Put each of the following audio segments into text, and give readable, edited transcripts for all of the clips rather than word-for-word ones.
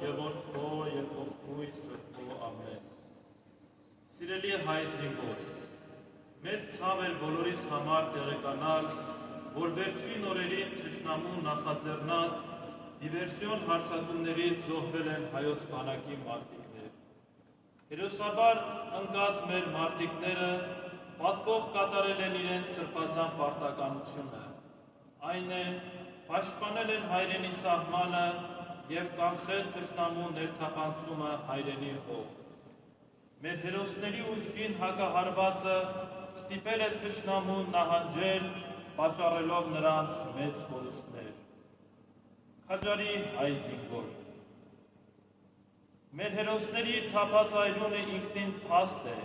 եւ Որդու եւ Որդուի Սրբու ամեն։ Սիրելի հայ զինվոր, մեծ ցավ էր բոլորիս համար տեղեկանալ, որ վերջին օրերին թշնամու նախաձեռնած դիվերսիոն հարձակումներից զոհվել են հայոց բանակի մարտիկներ։ Հերոսաբար ընկած մեր մարտիկները պատվով կատարել են իրենց սրբազան պարտականությունը, այն է պաշտպանել են հայրենի սահմանը և կանխել թշնամու ներթափանցումը հայրենի հող։ Մեր հերոսների ուժգին հակահարվածը ստիպել է թշնամուն նահանջել, պատճառելով նրանց մեծ կորուստներ։ Քաջարի հայ զինվոր, մեր հերոսների թափած այրունը ինքնին փաստ է,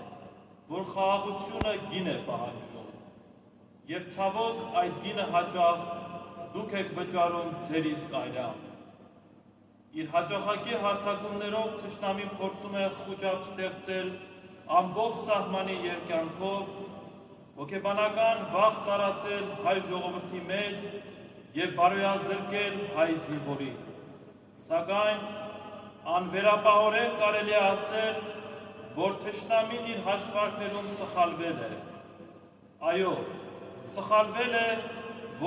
որ խաղաղությունը գին է պահանջում, և ցավոք այդ գինը հաճախ դուք եք վճարում ձեր իսկ այրամբ։ Իր հաճախակի հարձակումներով թշնամին փորձում է խուճապ ստեղծել ամբողջ սահմանի երկայնքով, հոգեբանական վախ տարածել հայ ժողովրդի մեջ և բարոյազրկել հայ զինվորին։ Սակայն անվերապահորեն կարելի է ասել, որ թշնամին իր հաշվարկներում սխալվել է։ Այո, սխալվել է,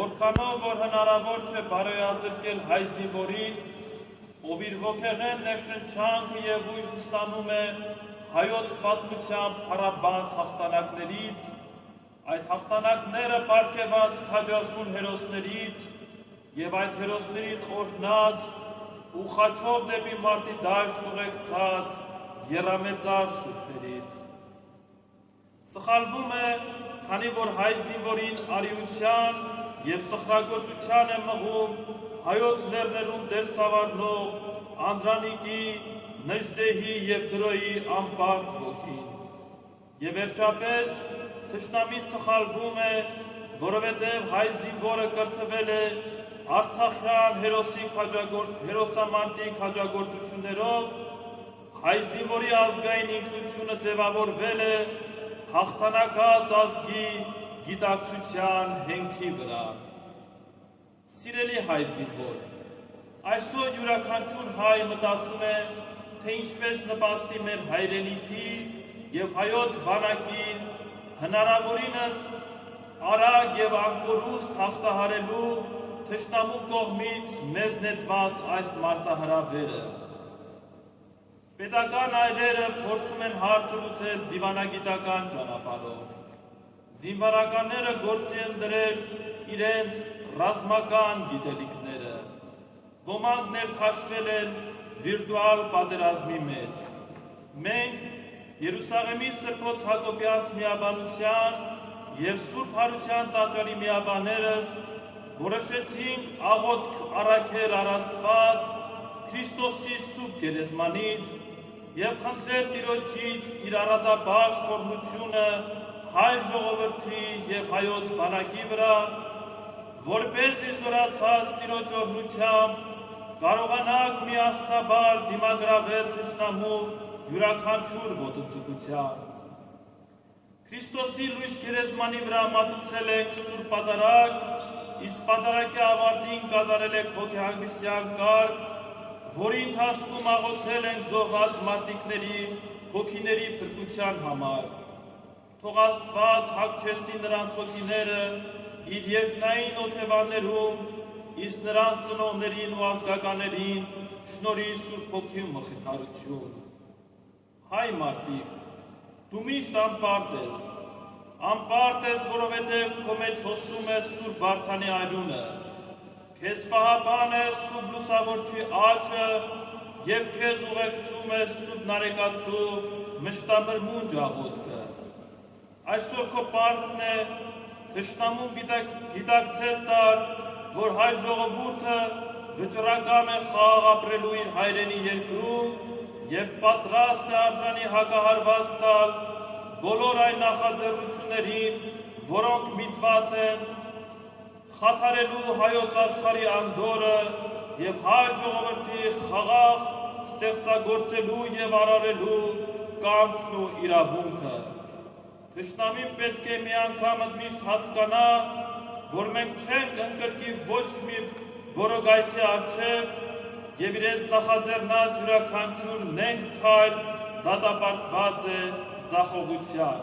որքանով որ հնարավոր չէ բարոյազրկել հայ զինվորին, ով իր ոգեղեն ներշնչանքը և ուժն ստանում է հայոց պատմության փառաբանց հաղթանակներից, այդ հաղթանակները պարգևած քաջազուն հերոսներից և այդ հերոսներին օրհնած ու խաչով դեպի մարտի դաշտ ուղեկցած եռամեծար սուրբներից։ Սխալվում է, քանի որ հայ զինվորին արիության և սխրագործության է մղում հայոց լեռներում դերսավառնող Անդրանիկի, Նժդեհի և Դրոյի անպարտ ոգին։ Եվ վերջապես թշնամի սխալվում է, որովհետև հայ զինվորը կրթվել է արցախյան հերոսամարտի քաջագործություններով, հայ զինվորի ազգային ինքնությունը ձևավորվել է հաղթանակած ազգի գիտակցության հենքի վրա։ Սիրելի հայ զինվոր, այսօր յուրաքանչյուր հայ մտածում է, թե ինչպես նպաստի մեր հայրենիքի և հայոց բանակին հնարավորինս արագ և անկորուստ հաղթահարելու թշնամու կողմից մեզ նետված այս մարտահրավերը։ Պետական այրերը փորձում են հարցը լուծել դիվանագիտական ճանապարհով։ Զինվորականները գործի են դրել իրենց ռազմական գիտելիքները։ Ոմանք ներքաշվել են վիրտուալ պատերազմի մեջ։ Մենք Երուսաղեմի Սրբոց Հակոբյանց միաբանության և Սուրբ Հարության տաճարի միաբաներս որոշեցինք աղոթք առաքել առ Աստված Քրիստոսի սուրբ գերեզմանից և խնդրել Տիրոջից իր առատաբար խորհրդությունը հայ ժողովրդի և հայոց բանակի վրա, որպեսզի զորացած Տիրոջ օրհնությամբ կարողանանք միասնաբար դիմագրավել թշնամու յուրաքանչյուր ոտնձգության։ Քրիստոսի լույս գերեզմանի վրա մատուցել ենք սուրբ պատարագ, իսկ պատարագի ավարտին կատարել ենք հոգեհանգստյան կարգ, որի ընթացքում աղոթել ենք զոհված մարտիկների հոգիների փրկության համար։ Թող Աստված հագչեցնի նրանց հոգիները իր երկնային օթևաններում, իսկ նրանց ծնողներին ու ազգականներին շնորհի Սուրբ Հոգի մխիթարություն։ Հայ մարտիկ, դու միշտ անպարտ ես, որովհետև քո մեջ հոսում է Սուրբ Վարդանի այրունը, քեզ պահապան է Սուրբ Լուսավորչի աչը և քեզ ուղեկցում է Սուրբ Նարեկացու մշտամրմունջ աղոթքը։ Այսօր քո պարտքն է թշնամուն գիտակցել տալ, որ հայ ժողովուրդը վճռական է խաղաղ ապրելու իր հայրենի երկրում և պատրաստ է արժանի հակահարված տալ բոլոր այն նախաձեռնություններին, որոնք միտված են խաթարելու հայոց աշխարհի անդորրը և հայ ժողովրդի խաղաղ ստեղծագործելու և արարելու կամքն ու իրավունքը։ Թշնամին պետք է մի անգամ ընդմիշտ հասկանա, որ մենք չենք ընկրկի ոչ մի որոգայթի առջև եւ իրենց նախաձեռնած յուրաքանչյուր նենք քայլ դատապարտված է ձախողության։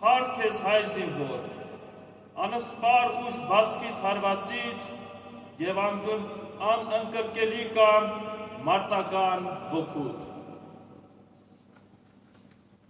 Հարկ ես հայ զինվոր, անսպար ուժ բասկիդ հարվածից եւ անընկրկելի կամ մարտական ոգուտ։